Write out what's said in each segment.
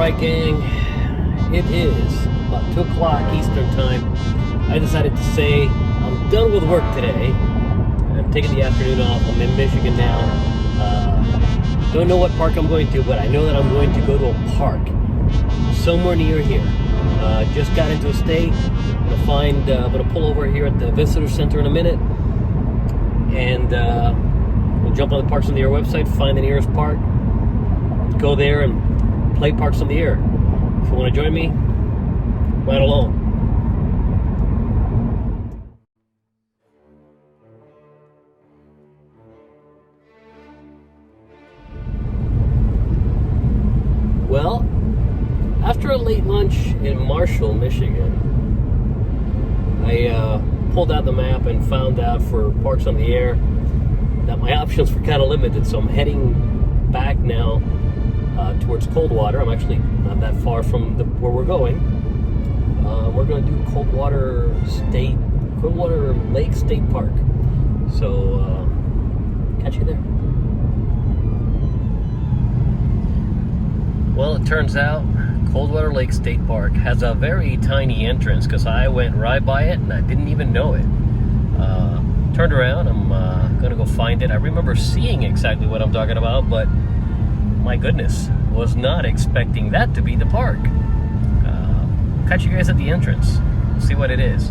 Alright gang, it is about 2 o'clock Eastern time. I decided to say I'm done with work today. I'm taking the afternoon off. I'm in Michigan now. Don't know what park I'm going to, but I know that I'm going to go to a park somewhere near here. Just got into a state. I'm gonna pull over here at the visitor center in a minute, and we'll jump on the Parks on the Air website, find the nearest park, go there and play Parks on the Air. If you want to join me, ride along. Well, after a late lunch in Marshall, Michigan, I pulled out the map and found out for Parks on the Air that my options were kind of limited, so I'm heading back now towards Coldwater. I'm actually not that far from where we're going. We're going to do Coldwater Lake State Park. So, catch you there. Well, it turns out Coldwater Lake State Park has a very tiny entrance because I went right by it and I didn't even know it. Turned around, I'm going to go find it. I remember seeing exactly what I'm talking about, but my goodness, was not expecting that to be the park. Catch you guys at the entrance. See what it is.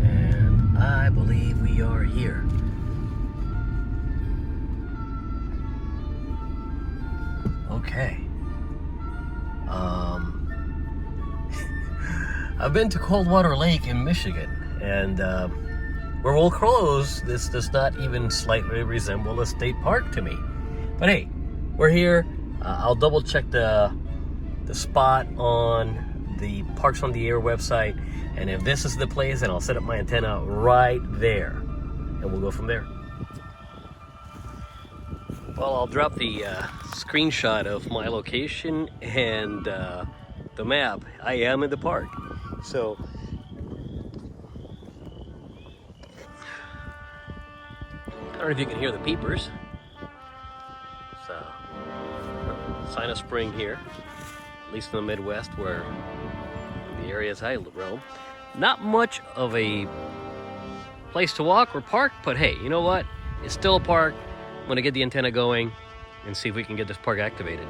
And I believe we are here. Okay. I've been to Coldwater Lake in Michigan, and where we'll close, this does not even slightly resemble a state park to me. But hey, we're here. I'll double check the spot on the Parks on the Air website, and if this is the place, then I'll set up my antenna right there, and we'll go from there. Well, I'll drop the screenshot of my location and the map. I am in the park. So, I don't know if you can hear the peepers. It's a sign of spring here, at least in the Midwest, where the areas I roam. Not much of a place to walk or park, but hey, you know what? It's still a park. I'm gonna get the antenna going and see if we can get this park activated.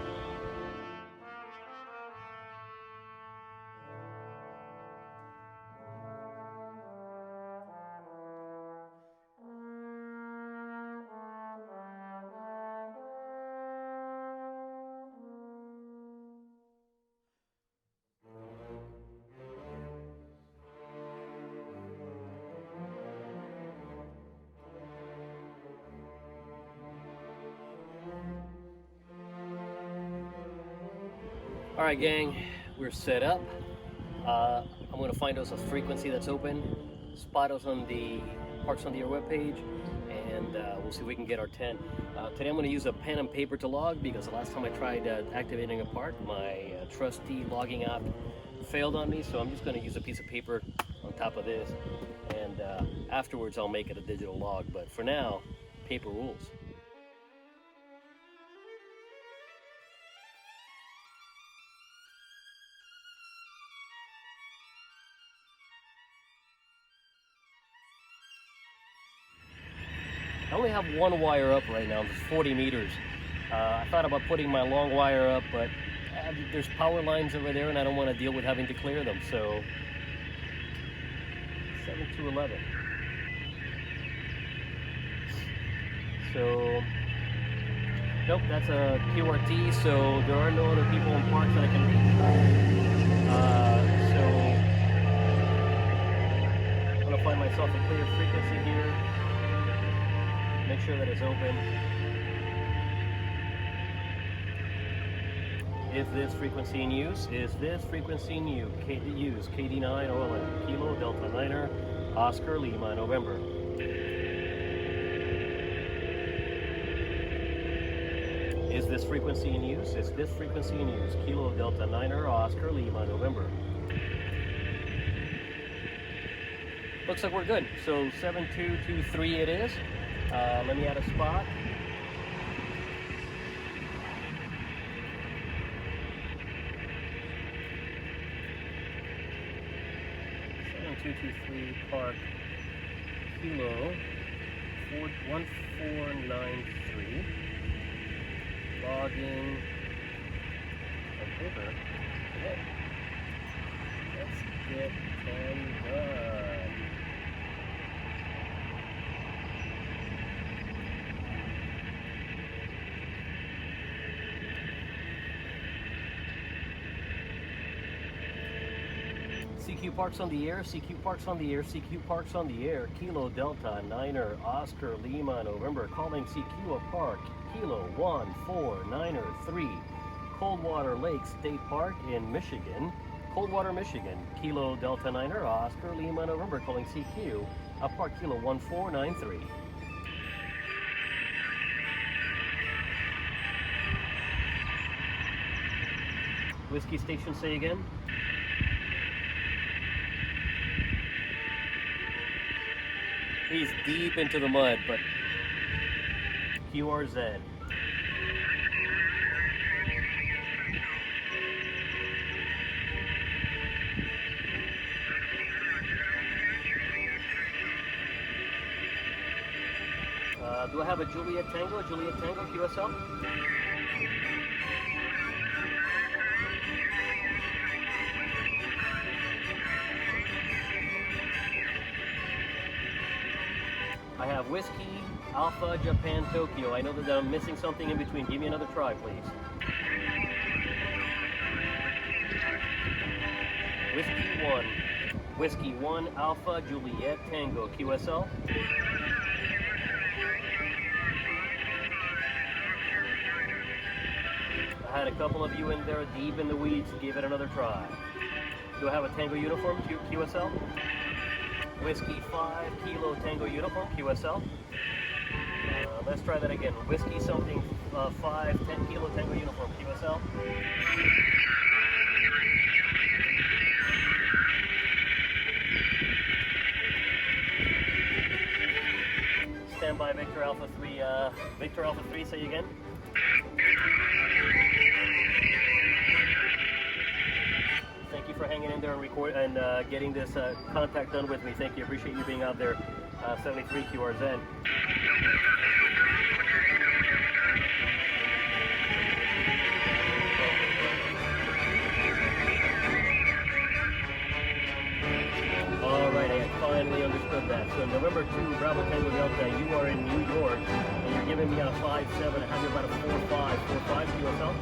All right, gang, we're set up. I'm going to find us a frequency that's open, spot us on the Parks on the Air webpage, and we'll see if we can get our tent. Today I'm going to use a pen and paper to log because the last time I tried activating a park, my trusty logging app failed on me, so I'm just going to use a piece of paper on top of this, and afterwards I'll make it a digital log, but for now, paper rules. I only have one wire up right now, it's 40 meters. I thought about putting my long wire up, but there's power lines over there and I don't want to deal with having to clear them, so 7 to 11. So, nope, that's a QRT, so there are no other people in parks that I can reach. So, I'm going to find myself a clear frequency here. Make sure that it's open. Is this frequency in use? Is this frequency in use? KD9 OLN, Kilo Delta Niner, Oscar Lima, November. Is this frequency in use? Is this frequency in use? Kilo Delta Niner, Oscar Lima, November. Looks like we're good. So 7223 it is. Let me add a spot. K-1493 Park, Kilo 1493. Logging a river today. Let's get 10 done. CQ Parks on the air, CQ Parks on the air, CQ Parks on the air, Kilo Delta Niner Oscar Lima November, calling CQ Park, Kilo 1493, Coldwater Lake State Park in Michigan, Coldwater, Michigan, Kilo Delta Niner Oscar Lima November, calling CQ Park, Kilo 1493. Whiskey station, say again. He's deep into the mud, but QRZ. Do I have a Juliet Tango QSL? I have Whiskey, Alpha, Japan, Tokyo. I know that I'm missing something in between. Give me another try, please. Whiskey 1, Alpha, Juliet, Tango, QSL. I had a couple of you in there deep in the weeds. Give it another try. Do I have a Tango uniform, QSL? Whiskey 5, Kilo Tango uniform, QSL. Let's try that again. Whiskey something 5, 10 Kilo Tango uniform, QSL. Stand by Victor Alpha 3, Victor Alpha 3, say again. Thank you for hanging in there and getting this contact done with me. Thank you. Appreciate you being out there. 73 QRZ. All right, I finally understood that. So November 2, Bravo Tango Delta, you are in New York, and you're giving me a 5-7. I have you about a 4-5. 4-5 QSL.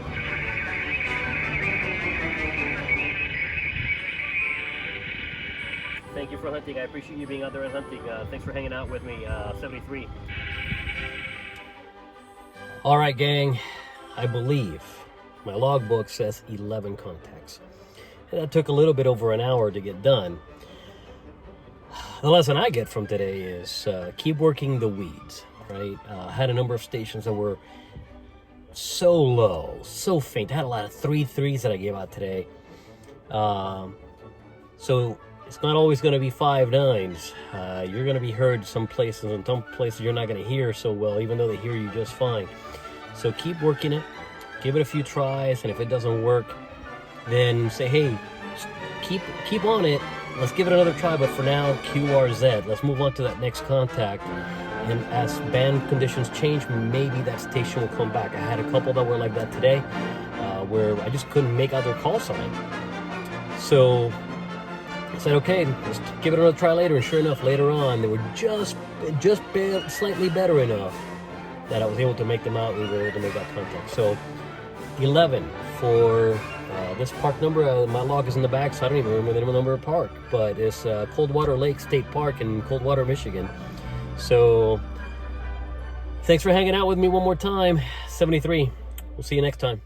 Thank you for hunting. I appreciate you being out there and hunting. Thanks for hanging out with me, 73. All right, gang. I believe my logbook says 11 contacts. And that took a little bit over an hour to get done. The lesson I get from today is keep working the weeds, right? I had a number of stations that were so low, so faint. I had a lot of 3-3s that I gave out today. So it's not always going to be 5-9s. You're going to be heard some places, and some places you're not going to hear so well, even though they hear you just fine. So keep working it. Give it a few tries, and if it doesn't work, then say, hey, keep on it. Let's give it another try, but for now, QRZ. Let's move on to that next contact. And as band conditions change, maybe that station will come back. I had a couple that were like that today, where I just couldn't make out their call sign. So I said, okay, let's give it another try later. And sure enough, later on, they were just slightly better enough that I was able to make them out. We were able to make that contact. So 11 for this park number. My log is in the back, so I don't even remember the number of park. But it's Coldwater Lake State Park in Coldwater, Michigan. So thanks for hanging out with me one more time. 73. We'll see you next time.